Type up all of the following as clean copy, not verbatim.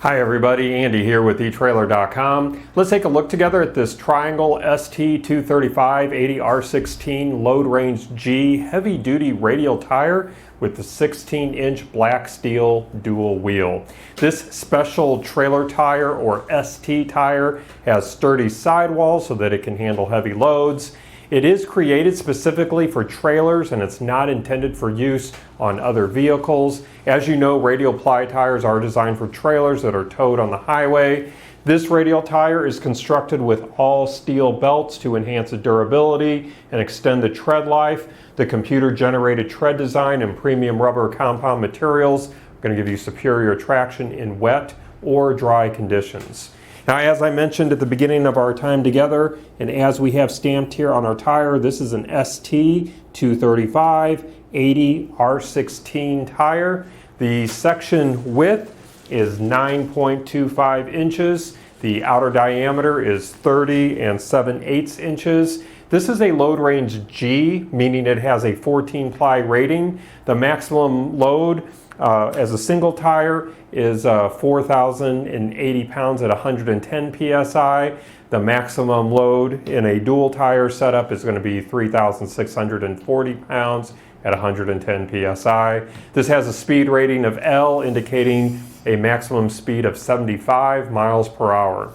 Hi everybody, Andy here with eTrailer.com. Let's take a look together at this Triangle ST235 80R16 Load Range G heavy duty radial tire with the 16-inch black steel dual wheel. This special trailer tire or ST tire has sturdy sidewalls so that it can handle heavy loads. It is created specifically for trailers and it's not intended for use on other vehicles. As you know, radial ply tires are designed for trailers that are towed on the highway. This radial tire is constructed with all steel belts to enhance the durability and extend the tread life. The computer-generated tread design and premium rubber compound materials are going to give you superior traction in wet or dry conditions. Now, as I mentioned at the beginning of our time together, and as we have stamped here on our tire, this is an ST235 80R16 tire. The section width is 9.25 inches. The outer diameter is 30 7/8 inches. This is a load range G, meaning it has a 14-ply rating. The maximum load as a single tire is 4,080 pounds at 110 psi. The maximum load in a dual tire setup is going to be 3,640 pounds at 110 psi. This has a speed rating of L, indicating a maximum speed of 75 miles per hour.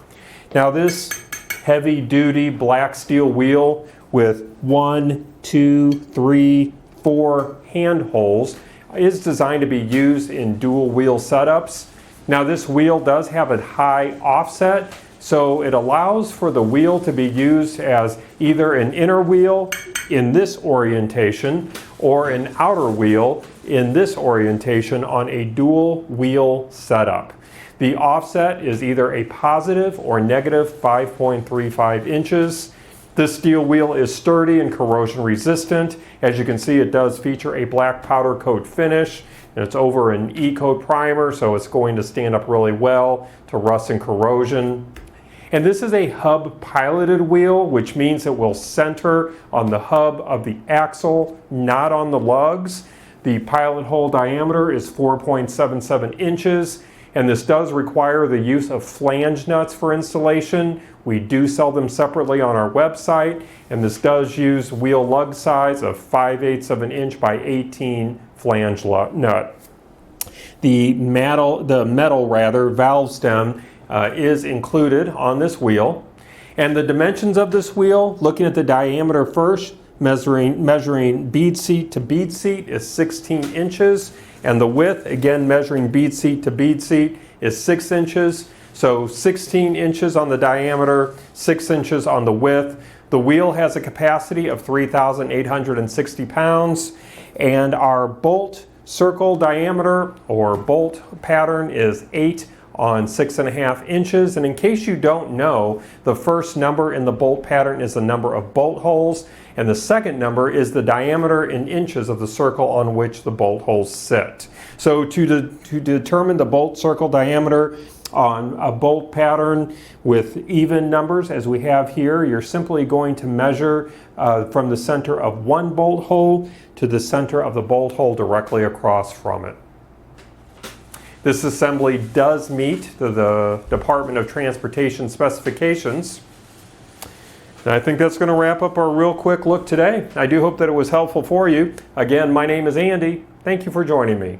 Now, this heavy duty black steel wheel with 1, 2, 3, 4 hand holes is designed to be used in dual wheel setups. Now, this wheel does have a high offset, so it allows for the wheel to be used as either an inner wheel in this orientation or an outer wheel in this orientation on a dual wheel setup. The offset is either a positive or negative 5.35 inches. This steel wheel is sturdy and corrosion resistant. As you can see, it does feature a black powder coat finish, and it's over an E-coat primer, so it's going to stand up really well to rust and corrosion. And this is a hub piloted wheel, which means it will center on the hub of the axle, not on the lugs. The pilot hole diameter is 4.77 inches. And this does require the use of flange nuts for installation. We do sell them separately on our website, and this does use wheel lug size of 5/8 of an inch by 18 flange nut. The metal valve stem is included on this wheel. And the dimensions of this wheel, looking at the diameter first, measuring bead seat to bead seat is 16 inches. And the width, again measuring bead seat to bead seat, is 6 inches. So 16 inches on the diameter, 6 inches on the width. The wheel has a capacity of 3,860 pounds. And our bolt circle diameter or bolt pattern is 8 on 6.5 inches. And in case you don't know, the first number in the bolt pattern is the number of bolt holes, and the second number is the diameter in inches of the circle on which the bolt holes sit. So to determine the bolt circle diameter on a bolt pattern with even numbers, as we have here, you're simply going to measure from the center of one bolt hole to the center of the bolt hole directly across from it. This assembly does meet the Department of Transportation specifications. And I think that's going to wrap up our real quick look today. I do hope that it was helpful for you. Again, my name is Andy. Thank you for joining me.